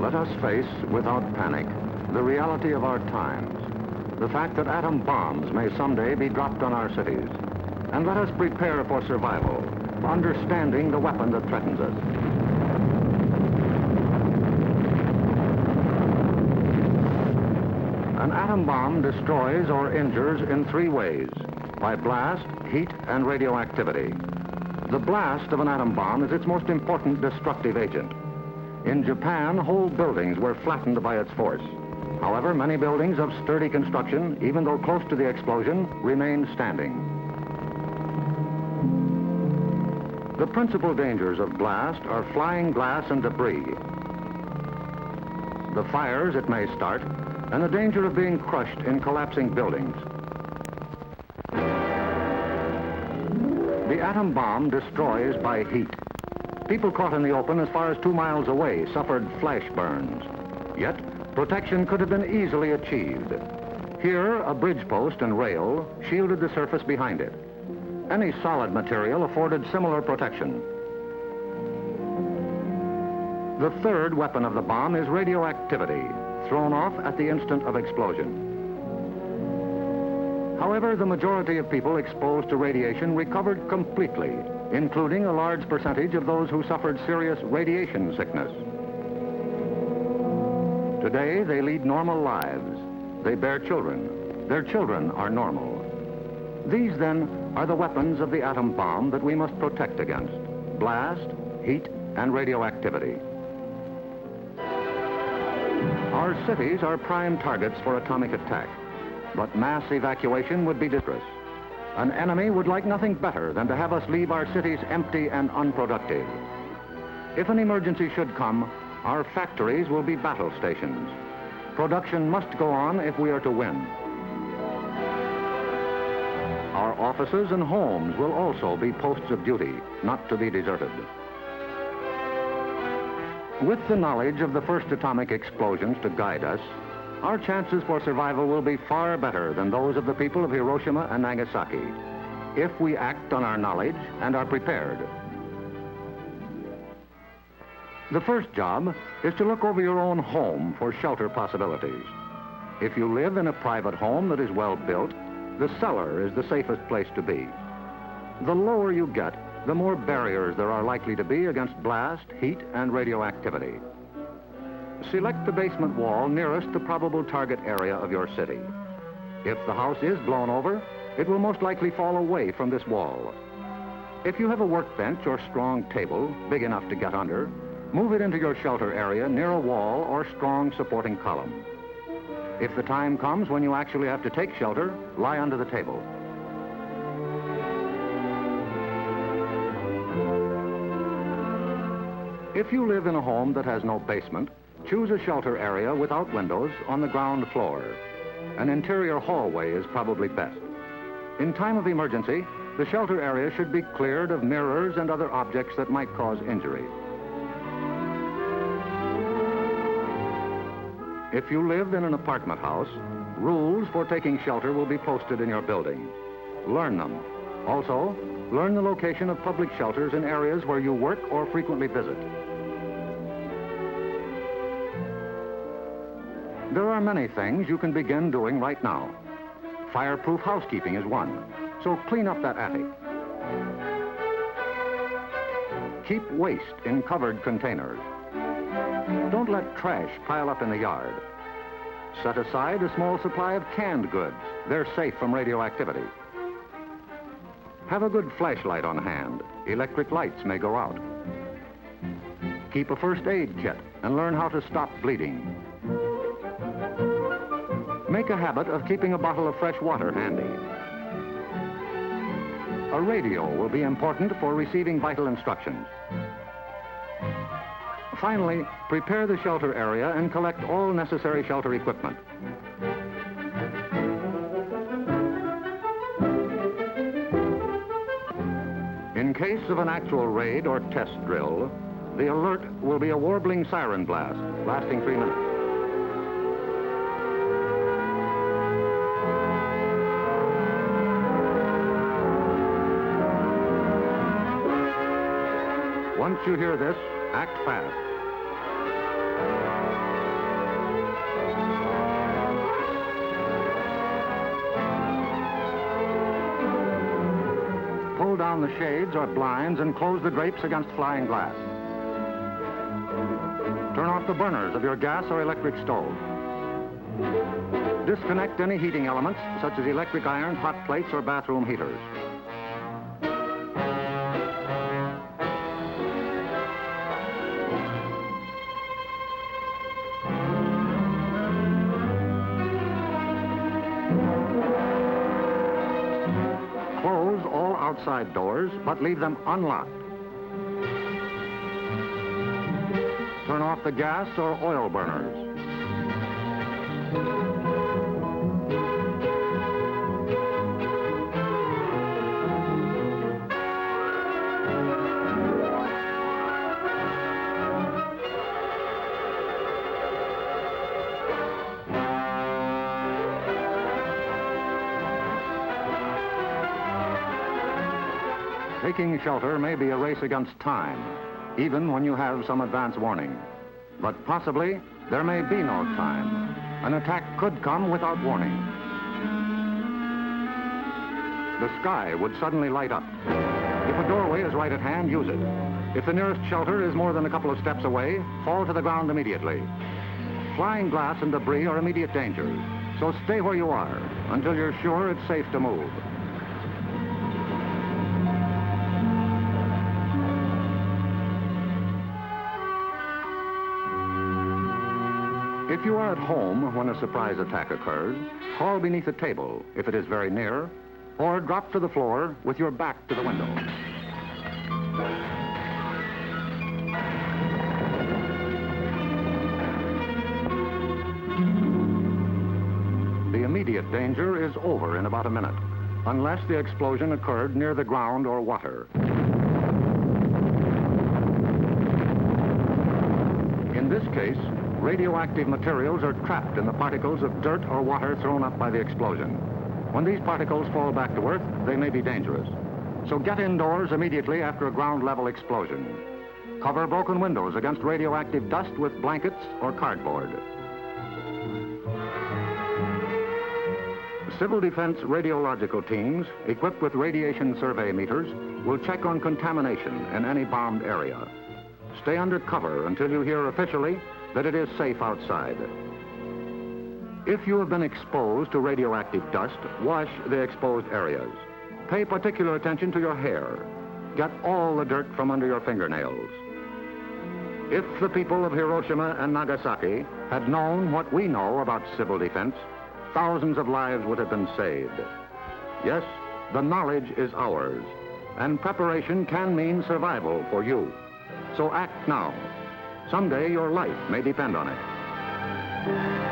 Let us face, without panic, the reality of our times. The fact that atom bombs may someday be dropped on our cities. And let us prepare for survival, for understanding the weapon that threatens us. An atom bomb destroys or injures in three ways: by blast, heat, and radioactivity. The blast of an atom bomb is its most important destructive agent. In Japan, whole buildings were flattened by its force. However, many buildings of sturdy construction, even though close to the explosion, remained standing. The principal dangers of blast are flying glass and debris, the fires it may start, and the danger of being crushed in collapsing buildings. The atom bomb destroys by heat. People caught in the open as far as 2 miles away suffered flash burns. Yet, protection could have been easily achieved. Here, a bridge post and rail shielded the surface behind it. Any solid material afforded similar protection. The third weapon of the bomb is radioactivity, thrown off at the instant of explosion. However, the majority of people exposed to radiation recovered completely, including a large percentage of those who suffered serious radiation sickness. Today, they lead normal lives. They bear children. Their children are normal. These, then, are the weapons of the atom bomb that we must protect against: blast, heat, and radioactivity. Our cities are prime targets for atomic attack, but mass evacuation would be disastrous. An enemy would like nothing better than to have us leave our cities empty and unproductive. If an emergency should come, our factories will be battle stations. Production must go on if we are to win. Our offices and homes will also be posts of duty, not to be deserted. With the knowledge of the first atomic explosions to guide us, our chances for survival will be far better than those of the people of Hiroshima and Nagasaki, if we act on our knowledge and are prepared. The first job is to look over your own home for shelter possibilities. If you live in a private home that is well built, the cellar is the safest place to be. The lower you get, the more barriers there are likely to be against blast, heat, and radioactivity. Select the basement wall nearest the probable target area of your city. If the house is blown over, it will most likely fall away from this wall. If you have a workbench or strong table big enough to get under, move it into your shelter area near a wall or strong supporting column. If the time comes when you actually have to take shelter, lie under the table. If you live in a home that has no basement, choose a shelter area without windows on the ground floor. An interior hallway is probably best. In time of emergency, the shelter area should be cleared of mirrors and other objects that might cause injury. If you live in an apartment house, rules for taking shelter will be posted in your building. Learn them. Also, learn the location of public shelters in areas where you work or frequently visit. There are many things you can begin doing right now. Fireproof housekeeping is one, so clean up that attic. Keep waste in covered containers. Don't let trash pile up in the yard. Set aside a small supply of canned goods. They're safe from radioactivity. Have a good flashlight on hand. Electric lights may go out. Keep a first aid kit and learn how to stop bleeding. Make a habit of keeping a bottle of fresh water handy. A radio will be important for receiving vital instructions. Finally, prepare the shelter area and collect all necessary shelter equipment. In case of an actual raid or test drill, the alert will be a warbling siren blast lasting 3 minutes. Once you hear this, act fast. pull down the shades or blinds and close the drapes against flying glass. Turn off the burners of your gas or electric stove. Disconnect any heating elements, such as electric irons, hot plates, or bathroom heaters. Close all outside doors, but leave them unlocked. Turn off the gas or oil burners. Taking shelter may be a race against time, even when you have some advance warning. But possibly, there may be no time. An attack could come without warning. The sky would suddenly light up. If a doorway is right at hand, use it. If the nearest shelter is more than a couple of steps away, fall to the ground immediately. Flying glass and debris are immediate dangers, so stay where you are until you're sure it's safe to move. If you are at home when a surprise attack occurs, crawl beneath a table if it is very near, or drop to the floor with your back to the window. The immediate danger is over in about a minute, unless the explosion occurred near the ground or water. In this case, radioactive materials are trapped in the particles of dirt or water thrown up by the explosion. When these particles fall back to Earth, they may be dangerous. So get indoors immediately after a ground-level explosion. Cover broken windows against radioactive dust with blankets or cardboard. Civil Defense radiological teams, equipped with radiation survey meters, will check on contamination in any bombed area. Stay under cover until you hear officially that it is safe outside. If you have been exposed to radioactive dust, wash the exposed areas. Pay particular attention to your hair. Get all the dirt from under your fingernails. If the people of Hiroshima and Nagasaki had known what we know about civil defense, thousands of lives would have been saved. Yes, the knowledge is ours, and preparation can mean survival for you. So act now. Someday your life may depend on it.